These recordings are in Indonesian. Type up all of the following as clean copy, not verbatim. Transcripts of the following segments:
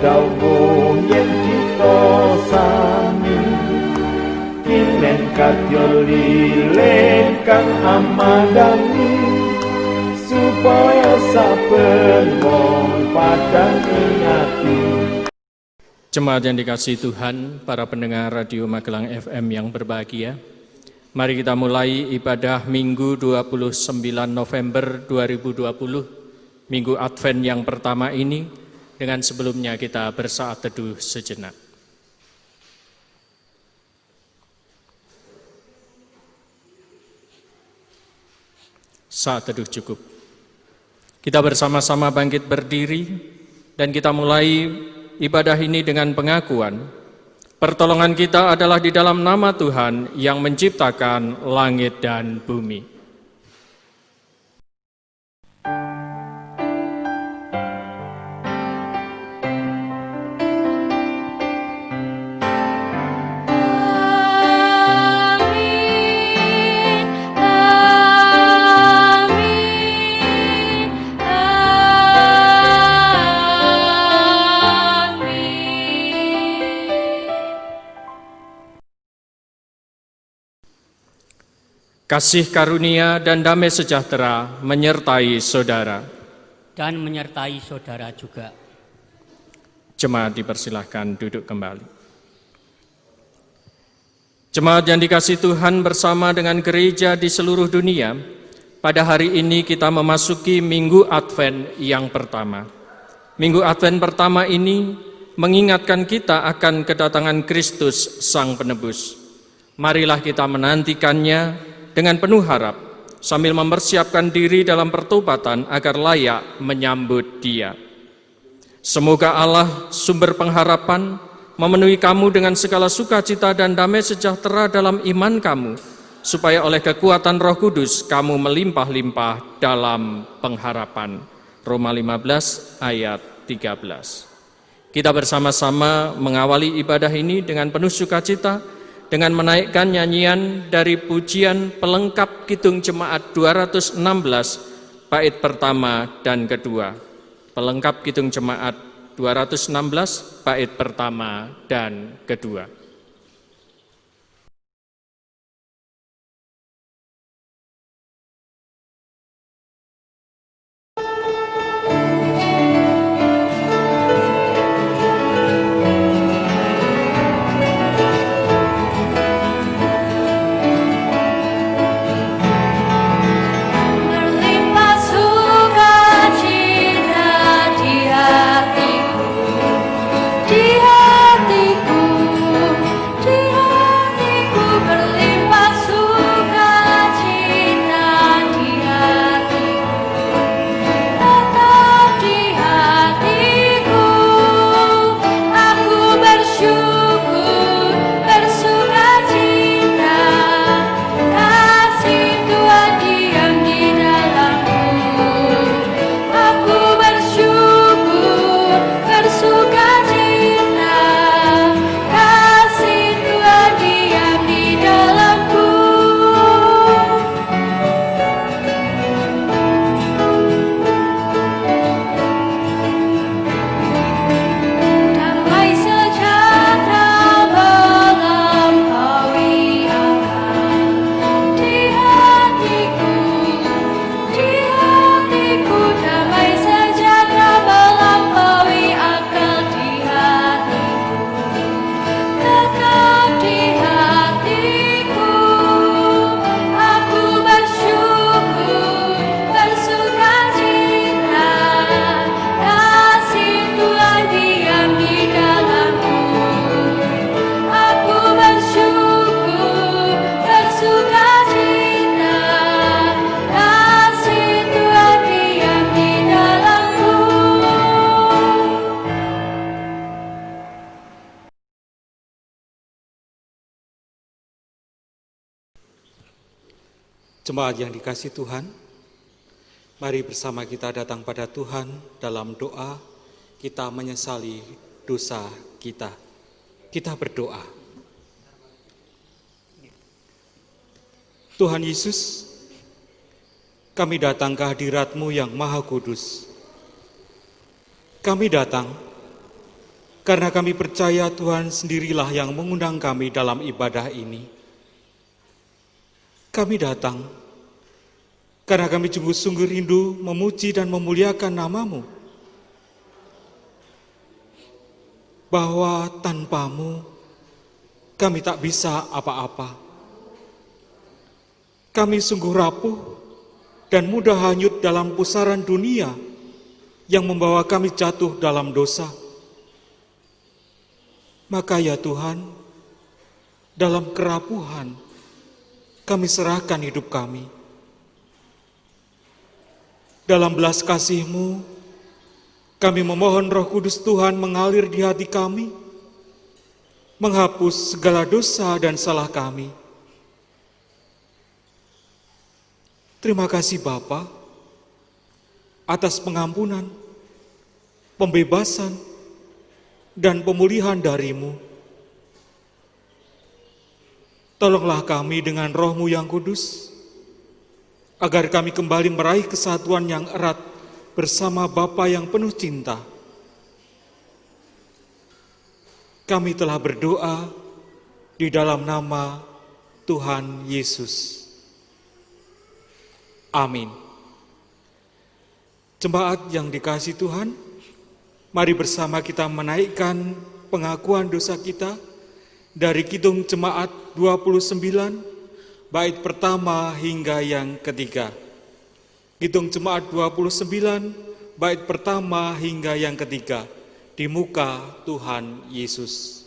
dawuh yen kita sami kinen kadya lilin kang amadani supaya saben wong padang ingati. Jemaat yang dikasihi Tuhan, para pendengar Radio Magelang FM yang berbahagia, mari kita mulai ibadah Minggu 29 November 2020, Minggu Advent yang pertama ini, dengan sebelumnya kita bersaat teduh sejenak. Saat teduh cukup. Kita bersama-sama bangkit berdiri dan kita mulai ibadah ini dengan pengakuan, pertolongan kita adalah di dalam nama Tuhan yang menciptakan langit dan bumi. Kasih karunia dan damai sejahtera menyertai saudara. Dan menyertai saudara juga. Jemaat dipersilahkan duduk kembali. Jemaat yang dikasihi Tuhan, bersama dengan gereja di seluruh dunia, pada hari ini kita memasuki Minggu Advent yang pertama. Minggu Advent pertama ini mengingatkan kita akan kedatangan Kristus Sang Penebus. Marilah kita menantikannya dengan penuh harap, sambil mempersiapkan diri dalam pertobatan agar layak menyambut Dia. Semoga Allah, sumber pengharapan, memenuhi kamu dengan segala sukacita dan damai sejahtera dalam iman kamu, supaya oleh kekuatan Roh Kudus kamu melimpah-limpah dalam pengharapan. Roma 15 ayat 13. Kita bersama-sama mengawali ibadah ini dengan penuh sukacita, dengan menaikkan nyanyian dari pujian pelengkap Kidung Jemaat 216 bait pertama dan kedua. Pelengkap Kidung Jemaat 216 bait pertama dan kedua. Jemaat yang dikasihi Tuhan, mari bersama kita datang pada Tuhan dalam doa, kita menyesali dosa kita. Kita berdoa. Tuhan Yesus, kami datang ke hadirat-Mu yang Maha Kudus. Kami datang karena kami percaya Tuhan sendirilah yang mengundang kami dalam ibadah ini. Kami datang karena kami sungguh-sungguh rindu memuji dan memuliakan nama-Mu, bahwa tanpa-Mu kami tak bisa apa-apa. Kami sungguh rapuh dan mudah hanyut dalam pusaran dunia yang membawa kami jatuh dalam dosa. Maka ya Tuhan, dalam kerapuhan kami serahkan hidup kami. Dalam belas kasih-Mu, kami memohon Roh Kudus Tuhan mengalir di hati kami, menghapus segala dosa dan salah kami. Terima kasih Bapa atas pengampunan, pembebasan, dan pemulihan dari-Mu. Tolonglah kami dengan Roh-Mu yang kudus, agar kami kembali meraih kesatuan yang erat bersama Bapa yang penuh cinta. Kami telah berdoa di dalam nama Tuhan Yesus. Amin. Jemaat yang dikasihi Tuhan, mari bersama kita menaikkan pengakuan dosa kita dari Kidung Jemaat 29, bait pertama hingga yang ketiga. Kidung Jemaat 29, bait pertama hingga yang ketiga, di muka Tuhan Yesus.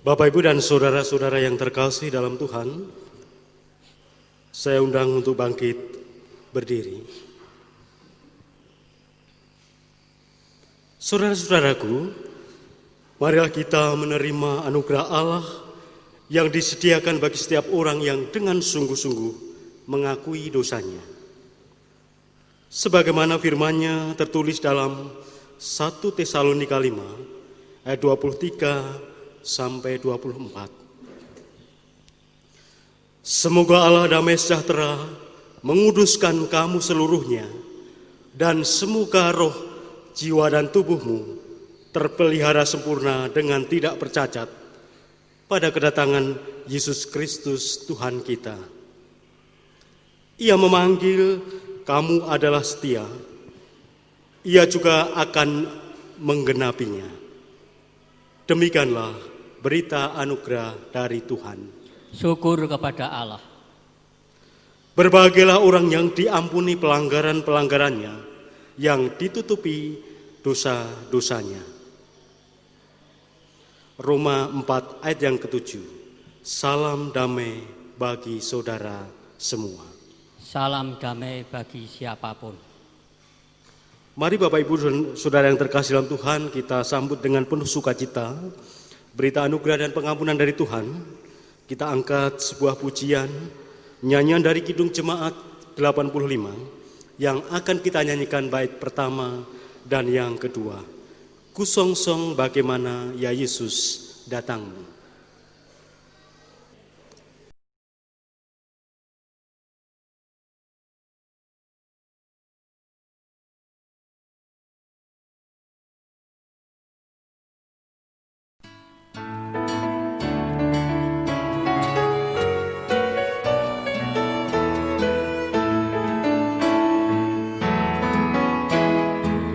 Bapak, Ibu, dan saudara-saudara yang terkasih dalam Tuhan, saya undang untuk bangkit berdiri. Saudara-saudaraku, marilah kita menerima anugerah Allah yang disediakan bagi setiap orang yang dengan sungguh-sungguh mengakui dosanya. Sebagaimana firman-Nya tertulis dalam 1 Tesalonika 5 ayat 23 sampai 24. Semoga Allah damai sejahtera menguduskan kamu seluruhnya, dan semoga roh, jiwa, dan tubuhmu terpelihara sempurna dengan tidak bercacat pada kedatangan Yesus Kristus Tuhan kita. Ia memanggil, kamu adalah setia. Ia juga akan menggenapinya. Demikianlah berita anugerah dari Tuhan. Syukur kepada Allah. Berbahagialah orang yang diampuni pelanggaran-pelanggarannya, yang ditutupi dosa-dosanya. Roma 4 ayat yang ke-7. Salam damai bagi saudara semua. Salam damai bagi siapapun. Mari Bapak Ibu dan Saudara yang terkasih dalam Tuhan, kita sambut dengan penuh sukacita berita anugerah dan pengampunan dari Tuhan. Kita angkat sebuah pujian, nyanyian dari Kidung Jemaat 85 yang akan kita nyanyikan bait pertama dan yang kedua. Kusongsong bagaimana ya Yesus datangmu.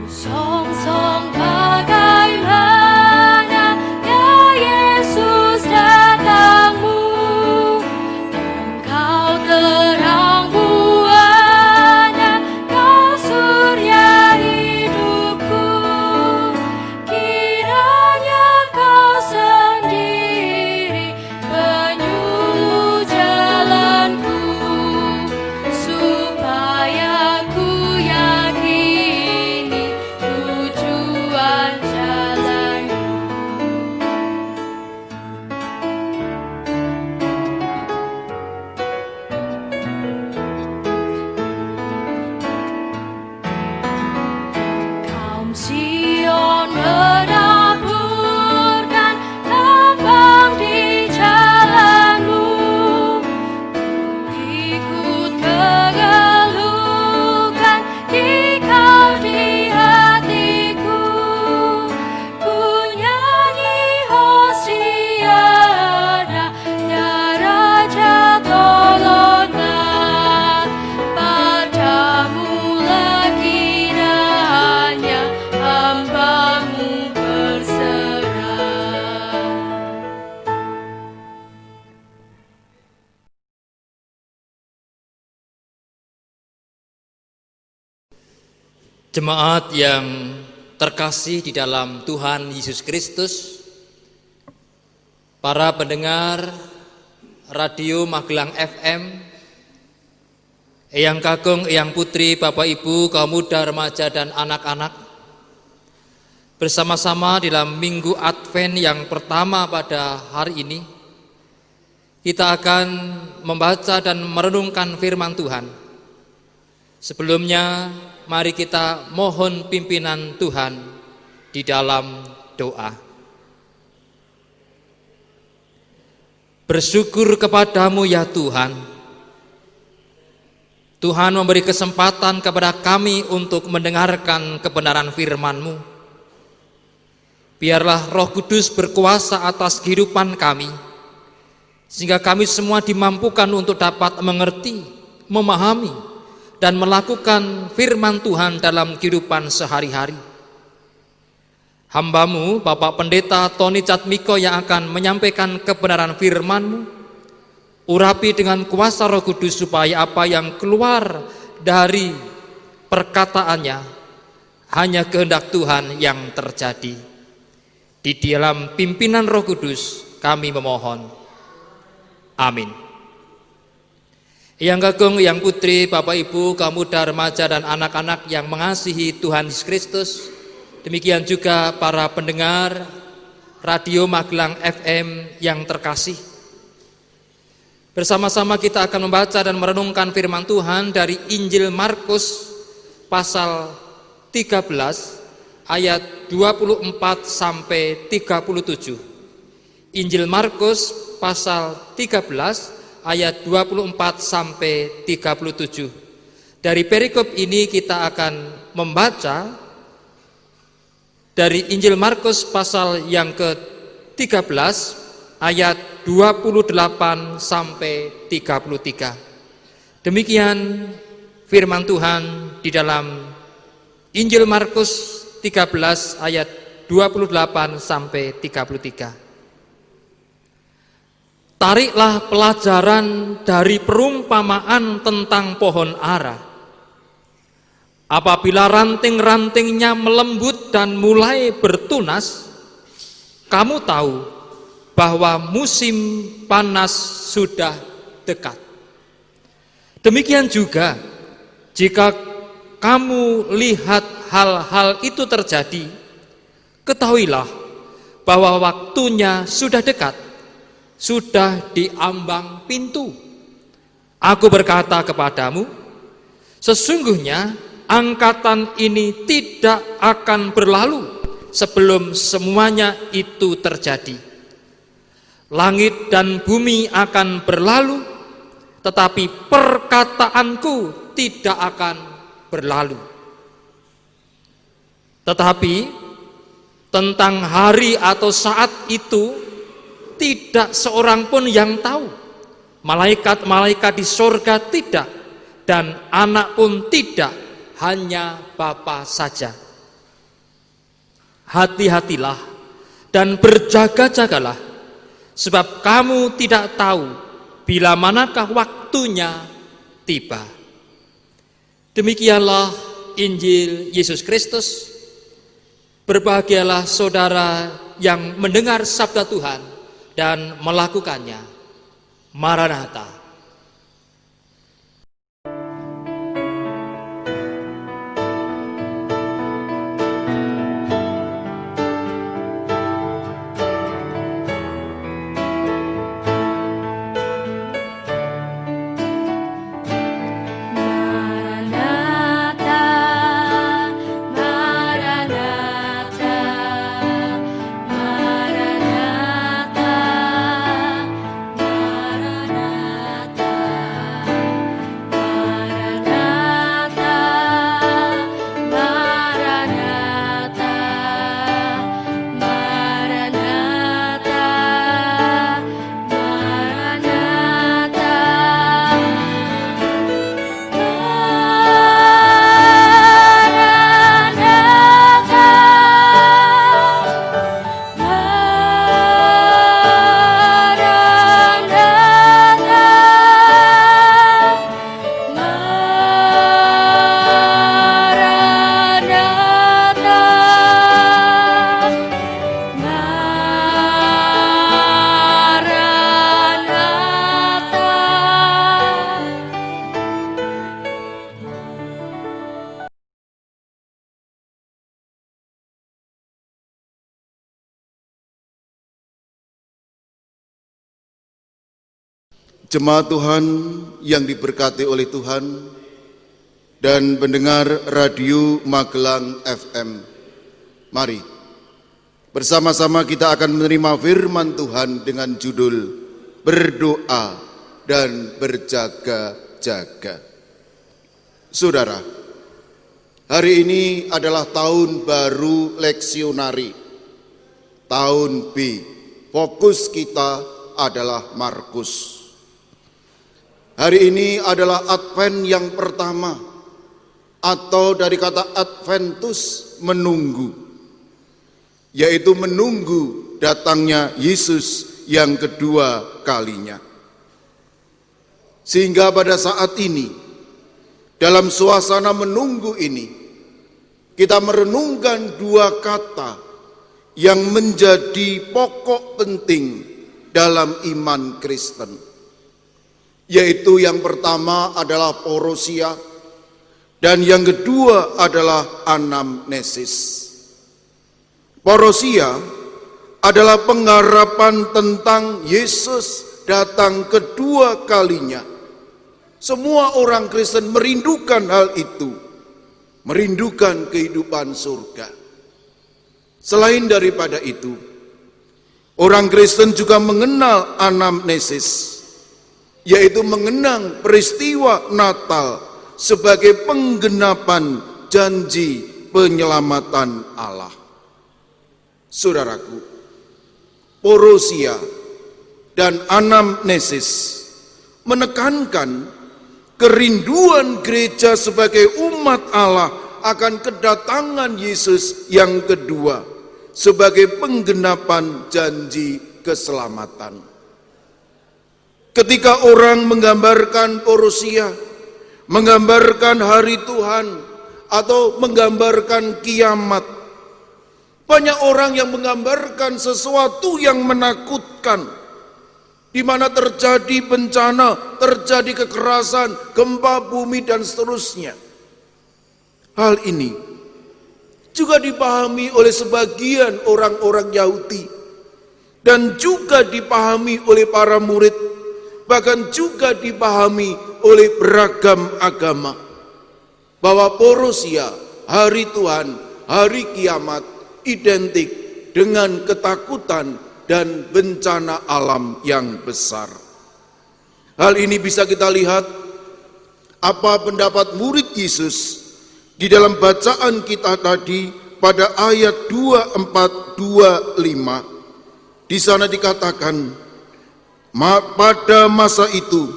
Song-song bagaimana ya Yesus datangmu, Engkau terang buana, Kau surya hidupku, kiranya Kau sendiri penyuluh jalanku, supaya ku yakini tujuan jalanku. Kaum Sion menaburkan lambang di jalanmu, ikut mengeluhkan Dikau di hatiku. Ku nyanyi Hosiana, ya Raja tolonglah, padamu lagi kiranya hamba-Mu berserah. Jemaat yang terkasih di dalam Tuhan Yesus Kristus, para pendengar Radio Magelang FM, Eyang Kakung, Eyang Putri, Bapak Ibu, kaum muda, remaja, dan anak-anak, bersama-sama dalam Minggu Advent yang pertama pada hari ini, kita akan membaca dan merenungkan firman Tuhan. Sebelumnya, mari kita mohon pimpinan Tuhan di dalam doa. Bersyukur kepadamu ya Tuhan. Tuhan memberi kesempatan kepada kami untuk mendengarkan kebenaran firman-Mu. Biarlah Roh Kudus berkuasa atas kehidupan kami, sehingga kami semua dimampukan untuk dapat mengerti, memahami, dan melakukan firman Tuhan dalam kehidupan sehari-hari. Hamba-Mu, Bapak Pendeta Tony Catmiko yang akan menyampaikan kebenaran firman-Mu, urapi dengan kuasa Roh Kudus supaya apa yang keluar dari perkataannya hanya kehendak Tuhan yang terjadi. Di dalam pimpinan Roh Kudus kami memohon. Amin. Yang Kakung, yang Putri, Bapak Ibu, kaum muda, remaja, dan anak-anak yang mengasihi Tuhan Yesus Kristus, demikian juga para pendengar Radio Magelang FM yang terkasih. Bersama-sama kita akan membaca dan merenungkan firman Tuhan dari Injil Markus pasal 13 ayat 24 sampai 37. Injil Markus pasal 13 ayat 24 sampai 37. Dari perikop ini kita akan membaca dari Injil Markus pasal yang ke-13 ayat 28 sampai 33. Demikian firman Tuhan di dalam Injil Markus 13 ayat 28 sampai 33. Tariklah pelajaran dari perumpamaan tentang pohon ara. Apabila ranting-rantingnya melembut dan mulai bertunas, kamu tahu bahwa musim panas sudah dekat. Demikian juga, jika kamu lihat hal-hal itu terjadi, ketahuilah bahwa waktunya sudah dekat, sudah di ambang pintu. Aku berkata kepadamu, sesungguhnya angkatan ini tidak akan berlalu sebelum semuanya itu terjadi. Langit dan bumi akan berlalu, tetapi perkataanku tidak akan berlalu. Tetapi tentang hari atau saat itu tidak seorang pun yang tahu. Malaikat-malaikat di sorga tidak, dan anak pun tidak, hanya Bapa saja. Hati-hatilah dan berjaga-jagalah, sebab kamu tidak tahu bila manakah waktunya tiba. Demikianlah Injil Yesus Kristus. Berbahagialah saudara yang mendengar sabda Tuhan dan melakukannya. Maranatha. Jemaat Tuhan yang diberkati oleh Tuhan dan pendengar Radio Magelang FM, mari bersama-sama kita akan menerima firman Tuhan dengan judul Berdoa dan Berjaga-jaga. Saudara, hari ini adalah tahun baru leksionari, tahun B. Fokus kita adalah Markus. Hari ini adalah Advent yang pertama, atau dari kata Adventus, menunggu, yaitu menunggu datangnya Yesus yang kedua kalinya. Sehingga pada saat ini, dalam suasana menunggu ini, kita merenungkan dua kata yang menjadi pokok penting dalam iman Kristen. Yaitu yang pertama adalah parousia dan yang kedua adalah anamnesis. Parousia adalah pengharapan tentang Yesus datang kedua kalinya. Semua orang Kristen merindukan hal itu, merindukan kehidupan surga. Selain daripada itu, orang Kristen juga mengenal anamnesis, yaitu mengenang peristiwa Natal sebagai penggenapan janji penyelamatan Allah. Saudaraku, parousia dan anamnesis menekankan kerinduan gereja sebagai umat Allah akan kedatangan Yesus yang kedua sebagai penggenapan janji keselamatan. Ketika orang menggambarkan parousia, menggambarkan hari Tuhan, atau menggambarkan kiamat, banyak orang yang menggambarkan sesuatu yang menakutkan, di mana terjadi bencana, terjadi kekerasan, gempa bumi, dan seterusnya. Hal ini juga dipahami oleh sebagian orang-orang Yahudi dan juga dipahami oleh para murid, bahkan juga dipahami oleh beragam agama, bahwa parousia, hari Tuhan, hari kiamat, identik dengan ketakutan dan bencana alam yang besar. Hal ini bisa kita lihat apa pendapat murid Yesus di dalam bacaan kita tadi pada ayat 24-25. Di sana dikatakan, pada masa itu,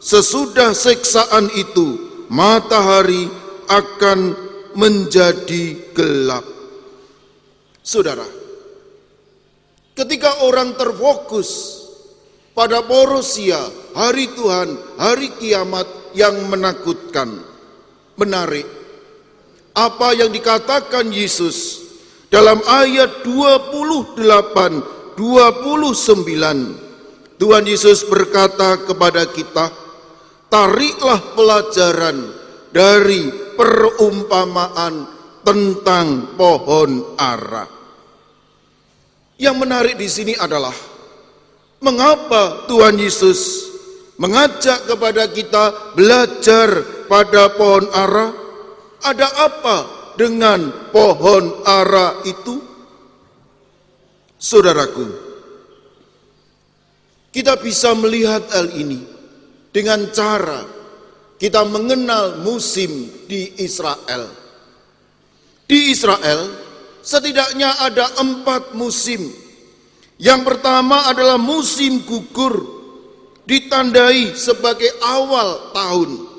sesudah siksaan itu, matahari akan menjadi gelap. Saudara, ketika orang terfokus pada parousia, hari Tuhan, hari kiamat yang menakutkan, menarik, apa yang dikatakan Yesus dalam ayat 28-29. Tuhan Yesus berkata kepada kita, tariklah pelajaran dari perumpamaan tentang pohon ara. Yang menarik di sini adalah mengapa Tuhan Yesus mengajak kepada kita belajar pada pohon ara. Ada apa dengan pohon ara itu? Saudaraku, kita bisa melihat hal ini dengan cara kita mengenal musim di Israel. Di Israel setidaknya ada 4 musim. Yang pertama adalah musim gugur, ditandai sebagai awal tahun.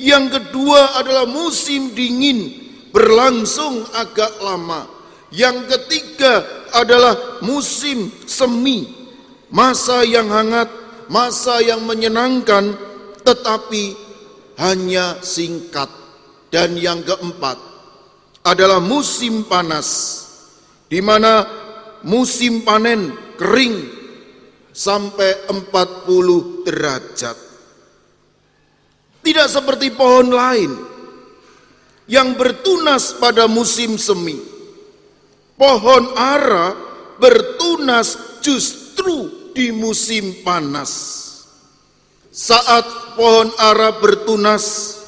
Yang kedua adalah musim dingin, berlangsung agak lama. Yang ketiga adalah musim semi, masa yang hangat, masa yang menyenangkan, tetapi hanya singkat. Dan yang keempat adalah musim panas, di mana musim panen kering sampai 40 derajat. Tidak seperti pohon lain yang bertunas pada musim semi. Pohon ara bertunas justru di musim panas. Saat pohon ara bertunas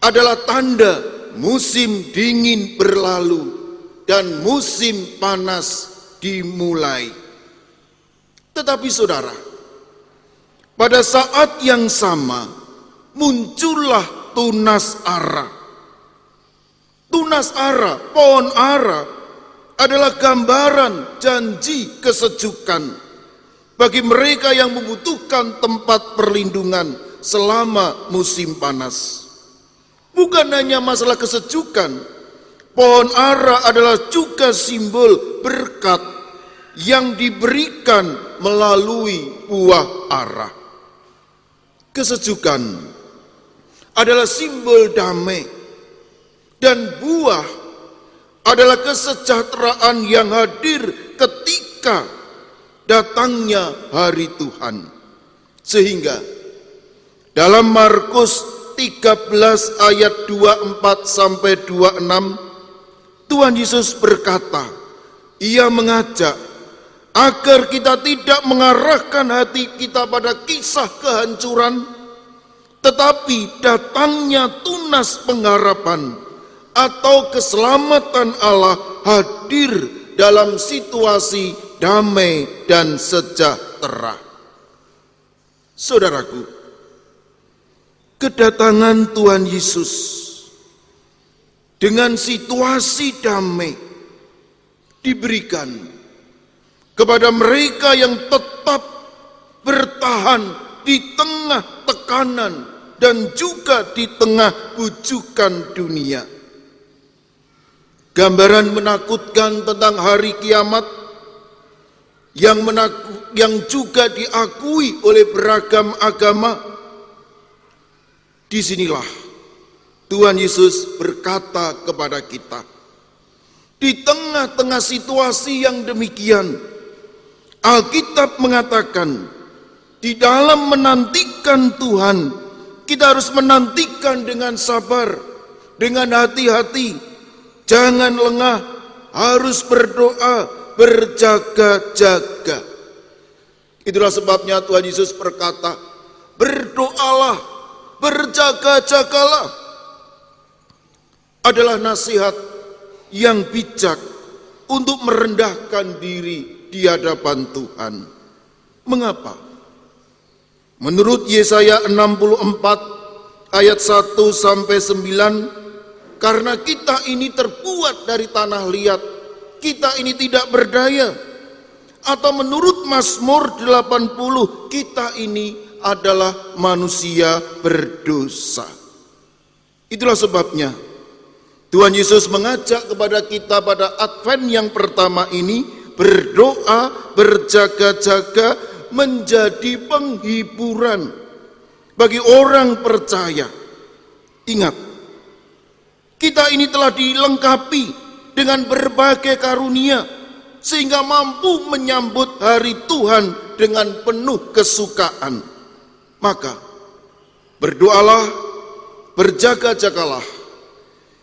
adalah tanda musim dingin berlalu dan musim panas dimulai. Tetapi saudara, pada saat yang sama muncullah tunas ara. Tunas ara, pohon ara adalah gambaran janji kesejukan bagi mereka yang membutuhkan tempat perlindungan selama musim panas. Bukan hanya masalah kesejukan, pohon ara adalah juga simbol berkat yang diberikan melalui buah ara. Kesejukan adalah simbol damai, dan buah adalah kesejahteraan yang hadir ketika datangnya hari Tuhan. Sehingga dalam Markus 13 ayat 24-26, Tuhan Yesus berkata, Ia mengajak agar kita tidak mengarahkan hati kita pada kisah kehancuran, tetapi datangnya tunas pengharapan atau keselamatan Allah hadir dalam situasi damai dan sejahtera. Saudaraku, kedatangan Tuhan Yesus dengan situasi damai diberikan kepada mereka yang tetap bertahan di tengah tekanan dan juga di tengah bujukan dunia. Gambaran menakutkan tentang hari kiamat yang juga diakui oleh beragam agama. Disinilah Tuhan Yesus berkata kepada kita, di tengah-tengah situasi yang demikian, Alkitab mengatakan, di dalam menantikan Tuhan, kita harus menantikan dengan sabar, dengan hati-hati, jangan lengah, harus berdoa, berjaga-jaga. Itulah sebabnya Tuhan Yesus berkata, berdoalah, berjaga-jagalah. Adalah nasihat yang bijak untuk merendahkan diri di hadapan Tuhan. Mengapa? Menurut Yesaya 64 ayat 1 sampai 9, karena kita ini terbuat dari tanah liat, kita ini tidak berdaya. Atau menurut Mazmur 80, kita ini adalah manusia berdosa. Itulah sebabnya Tuhan Yesus mengajak kepada kita pada Advent yang pertama ini, berdoa, berjaga-jaga, menjadi penghiburan bagi orang percaya. Ingat, kita ini telah dilengkapi dengan berbagai karunia sehingga mampu menyambut hari Tuhan dengan penuh kesukaan. Maka berdoalah, berjaga-jagalah.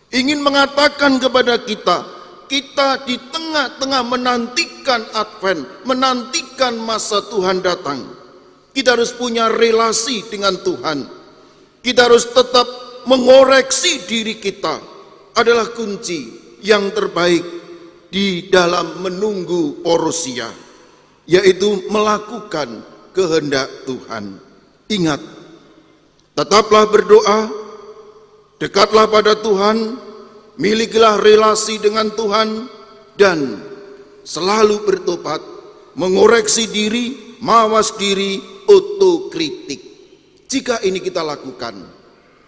Ingin mengatakan kepada kita, kita di tengah-tengah menantikan Advent, menantikan masa Tuhan datang. Kita harus punya relasi dengan Tuhan. Kita harus tetap mengoreksi diri kita, adalah kunci yang terbaik di dalam menunggu parousia, yaitu melakukan kehendak Tuhan. Ingat, tetaplah berdoa, dekatlah pada Tuhan, milikilah relasi dengan Tuhan, dan selalu bertobat, mengoreksi diri, mawas diri, otokritik. Jika ini kita lakukan,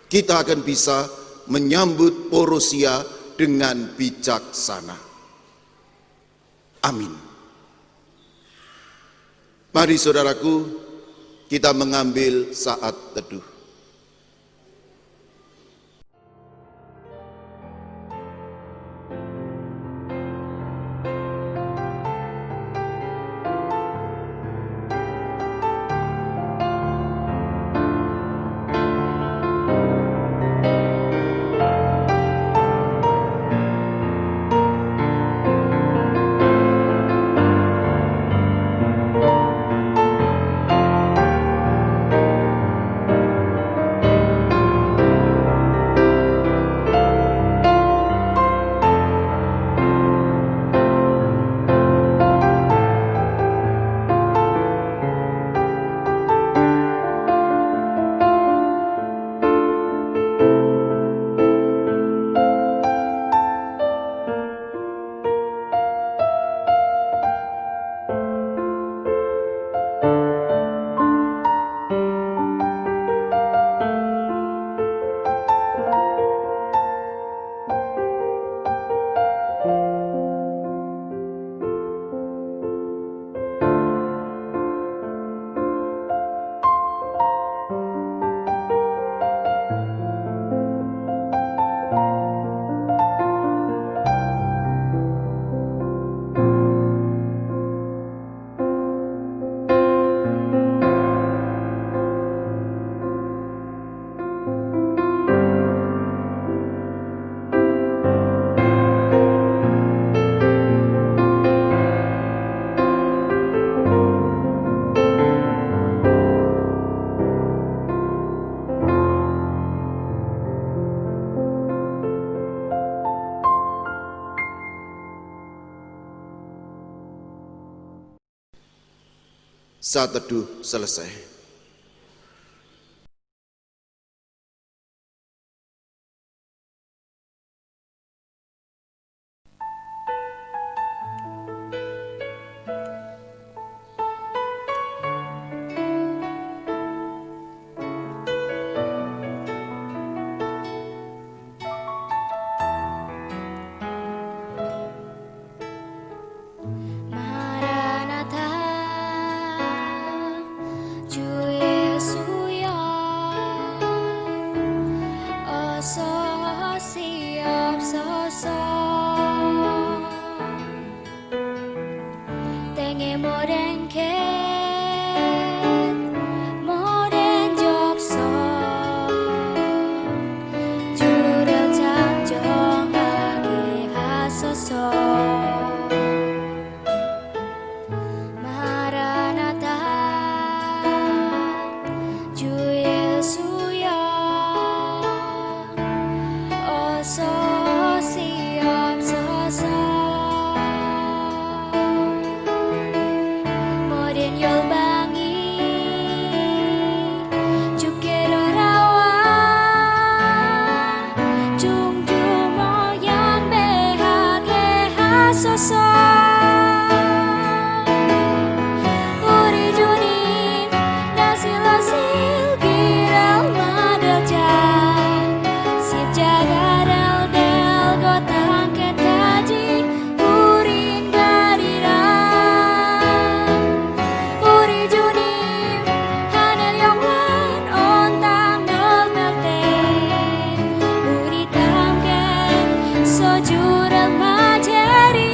kita akan bisa menyambut parousia dengan bijaksana. Amin. Mari saudaraku, kita mengambil saat teduh. Saat teduh selesai. Sojurel majeri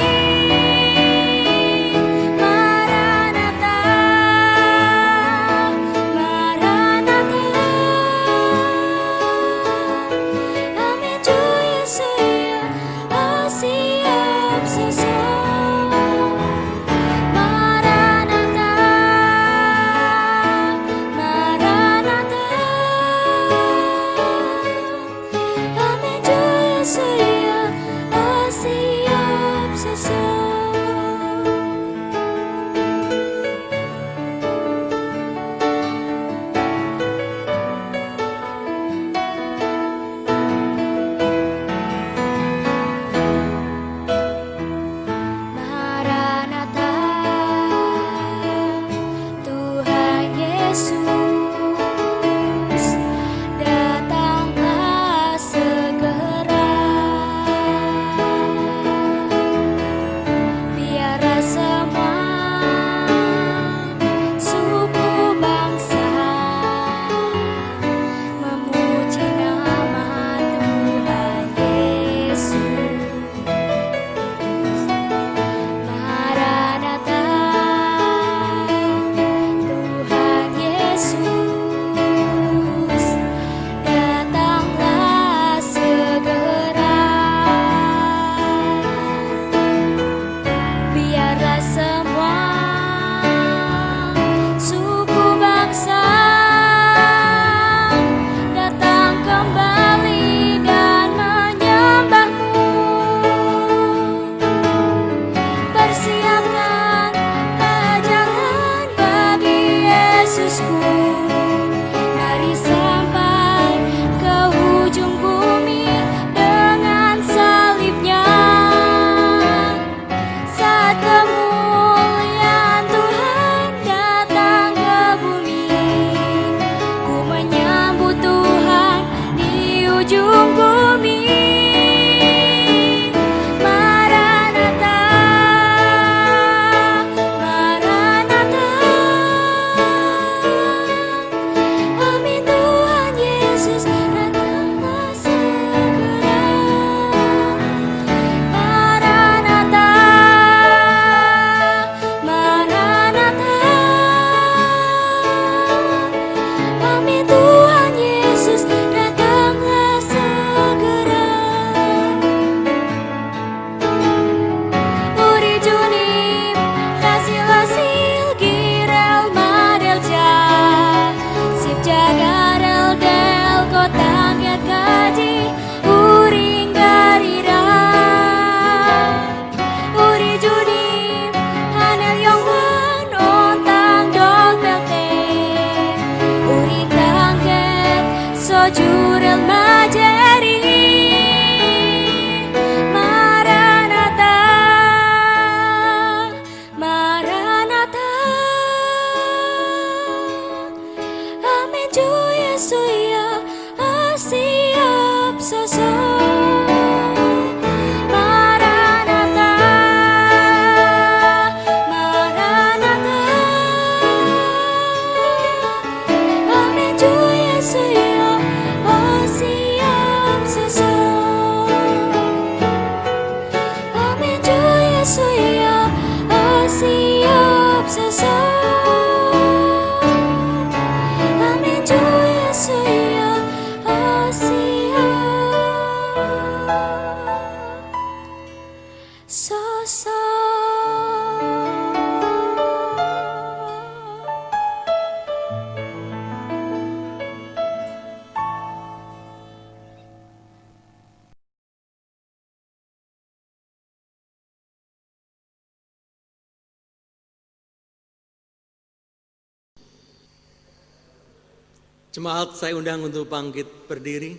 Jemaat saya undang untuk bangkit berdiri.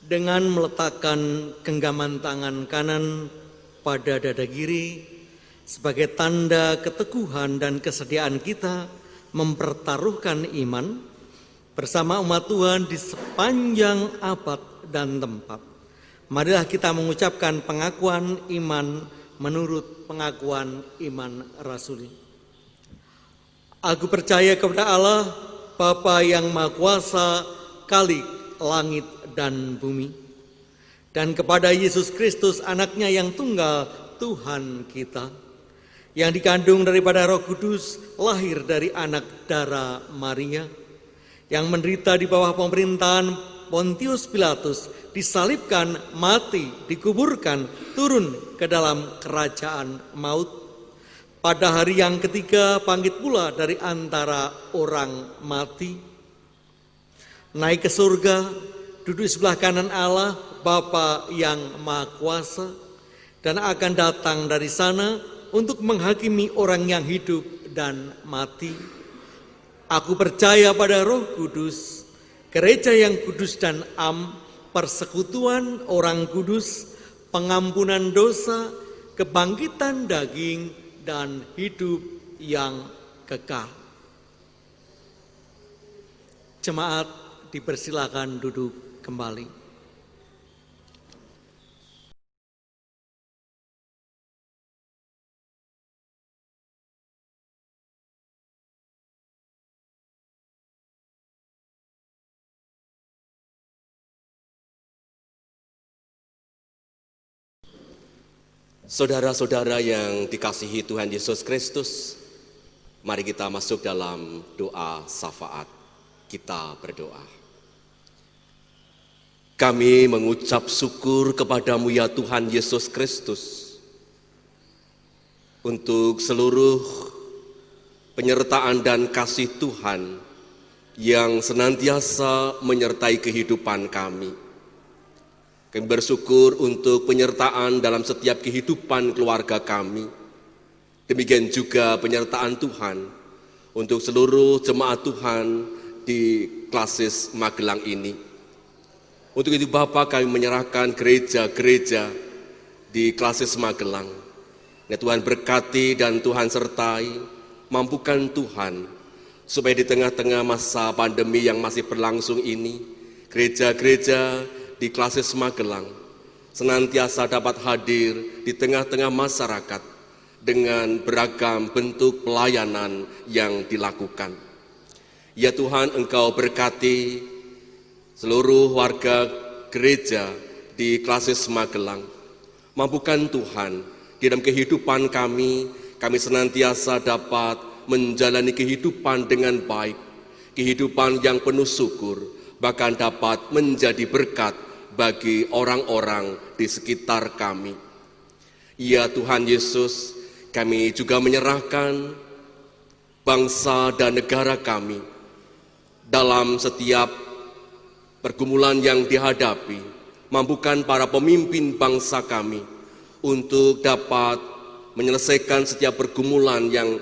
Dengan meletakkan genggaman tangan kanan pada dada kiri sebagai tanda keteguhan dan kesediaan kita mempertaruhkan iman bersama umat Tuhan di sepanjang abad dan tempat. Marilah kita mengucapkan pengakuan iman menurut pengakuan iman rasuli. Aku percaya kepada Allah, Bapa yang Maha Kuasa, Khalik langit dan bumi, dan kepada Yesus Kristus anaknya yang tunggal, Tuhan kita, yang dikandung daripada Roh Kudus, lahir dari anak darah Maria, yang menderita di bawah pemerintahan Pontius Pilatus, disalibkan, mati, dikuburkan, turun ke dalam kerajaan maut. Pada hari yang ketiga bangkit pula dari antara orang mati, naik ke surga, duduk di sebelah kanan Allah, Bapa yang Maha Kuasa, dan akan datang dari sana untuk menghakimi orang yang hidup dan mati. Aku percaya pada Roh Kudus, gereja yang kudus dan am, persekutuan orang kudus, pengampunan dosa, kebangkitan daging, dan hidup yang kekal. Jemaat dipersilakan duduk kembali. Saudara-saudara yang dikasihi Tuhan Yesus Kristus, mari kita masuk dalam doa syafaat. Kita berdoa. Kami mengucap syukur kepadamu ya Tuhan Yesus Kristus untuk seluruh penyertaan dan kasih Tuhan yang senantiasa menyertai kehidupan kami. Kami bersyukur untuk penyertaan dalam setiap kehidupan keluarga kami. Demikian juga penyertaan Tuhan untuk seluruh jemaat Tuhan di Klasis Magelang ini. Untuk itu Bapa, kami menyerahkan gereja-gereja di Klasis Magelang. Ya Tuhan berkati dan Tuhan sertai, mampukan Tuhan supaya di tengah-tengah masa pandemi yang masih berlangsung ini, gereja-gereja di Klasis Magelang senantiasa dapat hadir di tengah-tengah masyarakat dengan beragam bentuk pelayanan yang dilakukan. Ya Tuhan, Engkau berkati seluruh warga gereja di Klasis Magelang. Mampukan Tuhan di dalam kehidupan kami senantiasa dapat menjalani kehidupan dengan baik, kehidupan yang penuh syukur, bahkan dapat menjadi berkat bagi orang-orang di sekitar kami. Ya Tuhan Yesus, kami juga menyerahkan bangsa dan negara kami dalam setiap pergumulan yang dihadapi. Mampukan para pemimpin bangsa kami untuk dapat menyelesaikan setiap pergumulan yang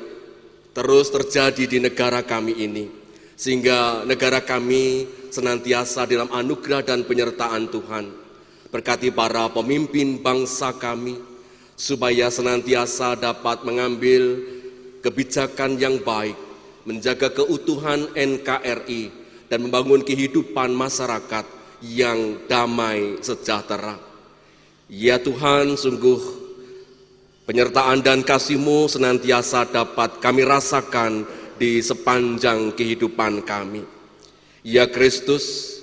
terus terjadi di negara kami ini, sehingga negara kami senantiasa dalam anugerah dan penyertaan Tuhan. Berkati para pemimpin bangsa kami, supaya senantiasa dapat mengambil kebijakan yang baik, menjaga keutuhan NKRI, dan membangun kehidupan masyarakat yang damai sejahtera. Ya Tuhan, sungguh penyertaan dan kasih-Mu senantiasa dapat kami rasakan di sepanjang kehidupan kami. Ya Kristus,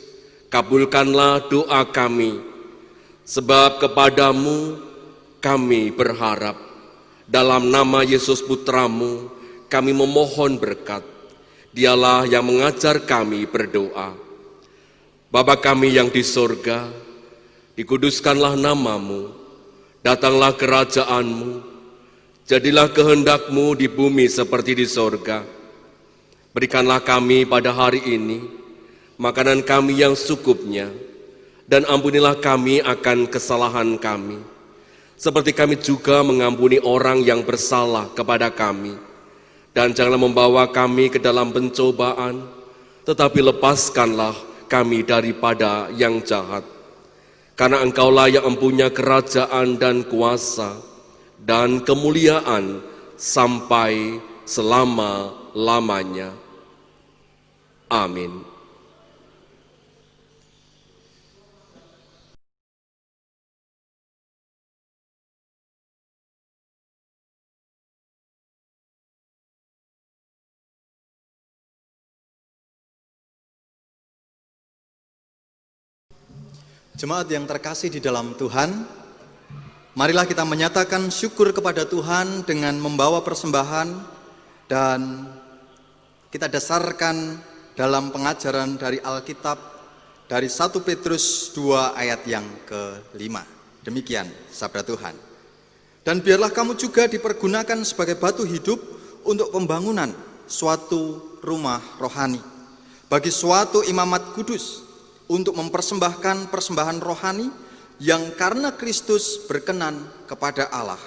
kabulkanlah doa kami, sebab kepadamu kami berharap. Dalam nama Yesus Putramu, kami memohon berkat. Dialah yang mengajar kami berdoa. Bapa kami yang di sorga, dikuduskanlah namamu, datanglah kerajaanmu, jadilah kehendak-Mu di bumi seperti di sorga. Berikanlah kami pada hari ini makanan kami yang secukupnya, dan ampunilah kami akan kesalahan kami, seperti kami juga mengampuni orang yang bersalah kepada kami. dan janganlah membawa kami ke dalam pencobaan, tetapi lepaskanlah kami daripada yang jahat. Karena Engkaulah yang mempunyai kerajaan dan kuasa dan kemuliaan sampai selama-lamanya. Amin. Jemaat yang terkasih di dalam Tuhan, marilah kita menyatakan syukur kepada Tuhan dengan membawa persembahan dan kita dasarkan dalam pengajaran dari Alkitab dari 1 Petrus 2 ayat yang ke-5. Demikian sabda Tuhan. Dan biarlah kamu juga dipergunakan sebagai batu hidup untuk pembangunan suatu rumah rohani, bagi suatu imamat kudus, untuk mempersembahkan persembahan rohani yang karena Kristus berkenan kepada Allah.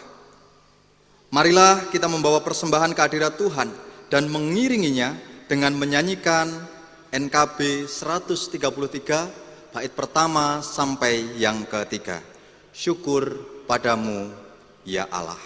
Marilah kita membawa persembahan kehadirat Tuhan dan mengiringinya dengan menyanyikan NKB 133 bait pertama sampai yang ketiga. Syukur padamu ya Allah.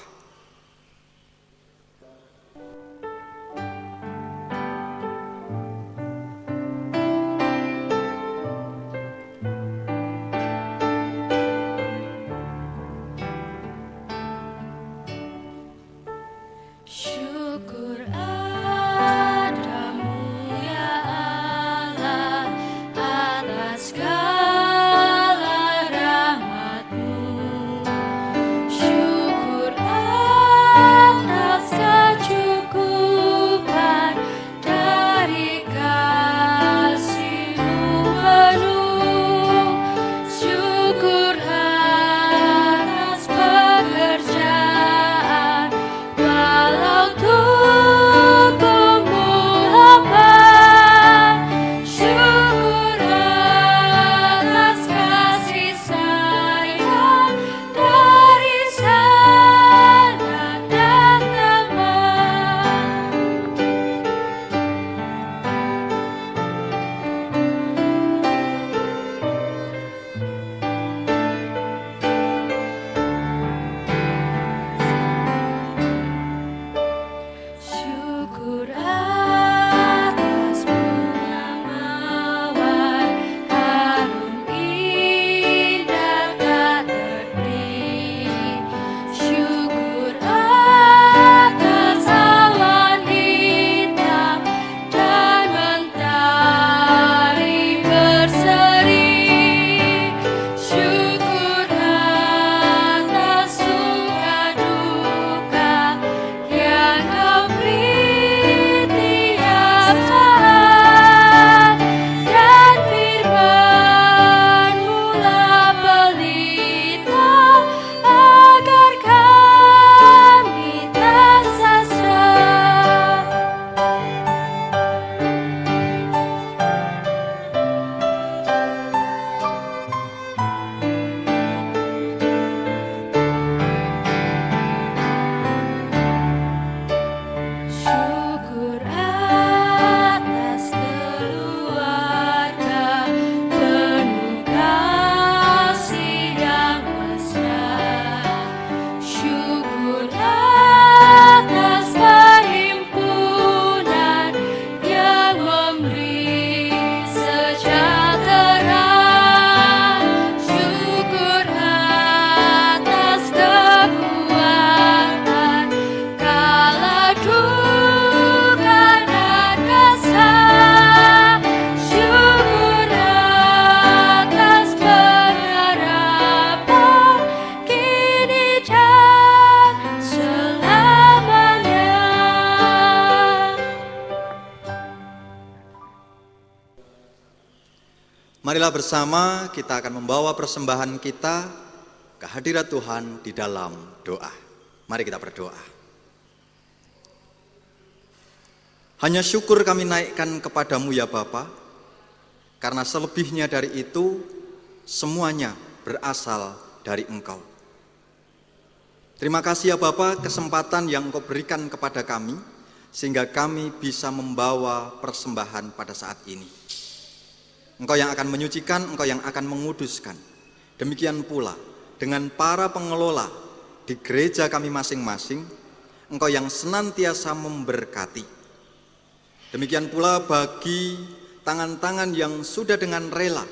Syukur padamu ya Allah atas segala rahmat-Mu. Syukur atas kecukupan dari kasih-Mu penuh. Syukur atas pekerjaan walau tubuhmu lemah. Syukur atas kasih sayang dari sanak dan teman. Syukur atas bunga mawar, harum indah tak tertandingi. Syukur atas awan hitam dan mentari berseri. Syukur atas suka duka yang Kau beri tiap saat, dan firman-Mu lah pelita agar kami tak sesat. Syukur atas keluarga penuh kasih dan mesra. Syukur atas perhimpunan yang memberi sejahtera. Syukur atas kekuatan kala duka dan kesah. Syukur atas pengharapan kini dan selamanya. Marilah bersama kita akan membawa persembahan kita ke hadirat Tuhan di dalam doa. Mari kita berdoa. Hanya syukur kami naikkan kepadamu ya Bapa, karena selebihnya dari itu semuanya berasal dari Engkau. Terima kasih ya Bapa, kesempatan yang Engkau berikan kepada kami sehingga kami bisa membawa persembahan pada saat ini. Engkau yang akan menyucikan, Engkau yang akan menguduskan. Demikian pula dengan para pengelola di gereja kami masing-masing, Engkau yang senantiasa memberkati. Demikian pula bagi tangan-tangan yang sudah dengan rela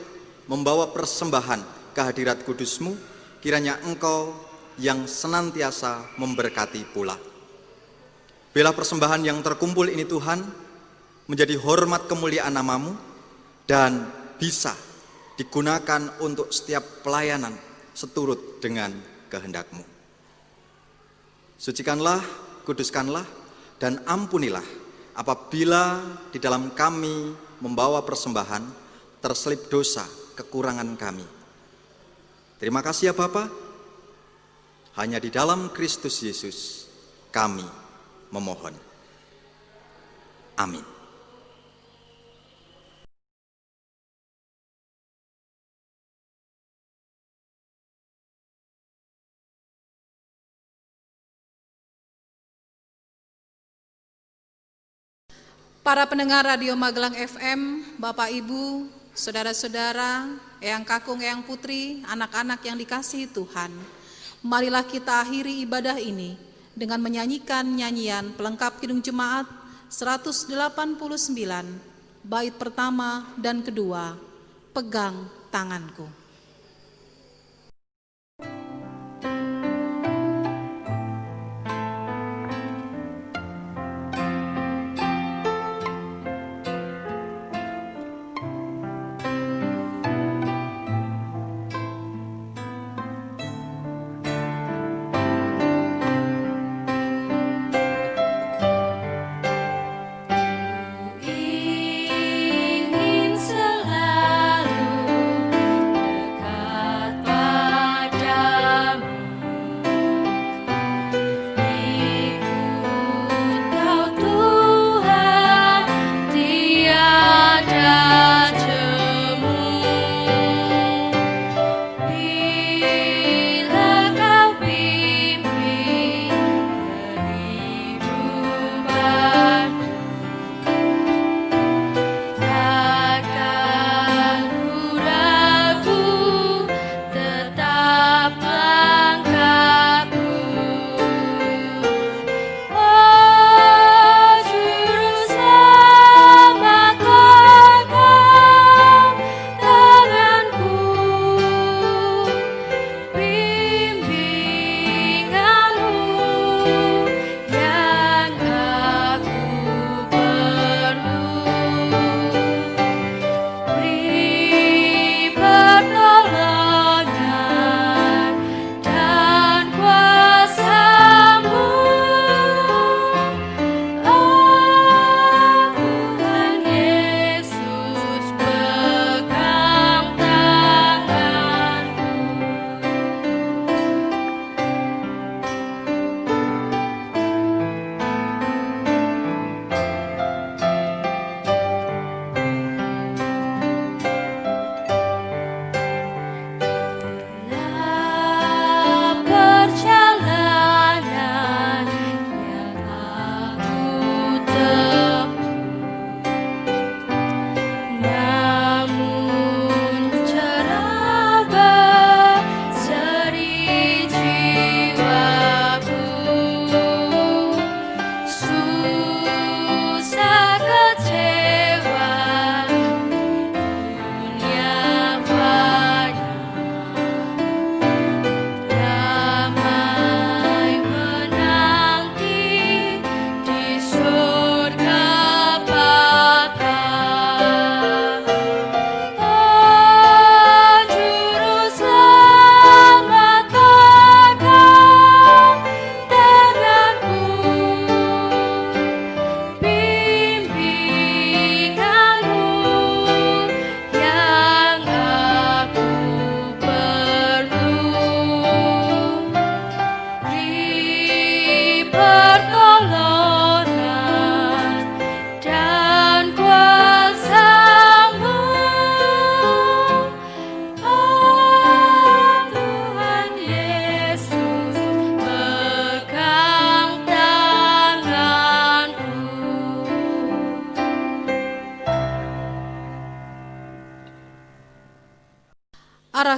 membawa persembahan ke hadirat kudus-Mu, kiranya Engkau yang senantiasa memberkati pula. Biarlah persembahan yang terkumpul ini Tuhan menjadi hormat kemuliaan nama-Mu dan bisa digunakan untuk setiap pelayanan seturut dengan kehendak-Mu. Sucikanlah, kuduskanlah, dan ampunilah apabila di dalam kami membawa persembahan terselip dosa, kekurangan kami. Terima kasih ya Bapa. Hanya di dalam Kristus Yesus kami memohon. Amin. Para pendengar Radio Magelang FM, Bapak Ibu, saudara-saudara, Eyang Kakung, Eyang Putri, anak-anak yang dikasihi Tuhan, marilah kita akhiri ibadah ini dengan menyanyikan nyanyian pelengkap Kidung Jemaat 189, bait pertama dan kedua, Pegang Tanganku. Ingin selalu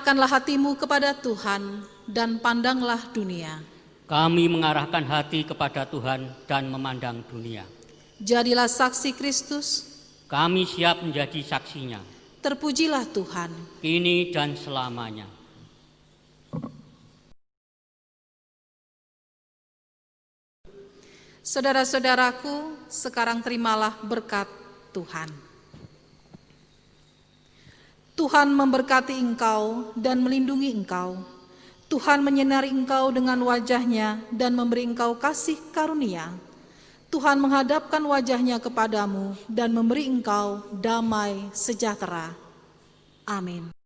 Arahkanlah hatimu kepada Tuhan dan pandanglah dunia. Kami mengarahkan hati kepada Tuhan dan memandang dunia. Jadilah saksi Kristus. Kami siap menjadi saksinya. Terpujilah Tuhan. Kini dan selamanya. Saudara-saudaraku, sekarang terimalah berkat Tuhan. Tuhan memberkati engkau dan melindungi engkau. Tuhan menyinari engkau dengan wajah-Nya dan memberi engkau kasih karunia. Tuhan menghadapkan wajah-Nya kepadamu dan memberi engkau damai sejahtera. Amin.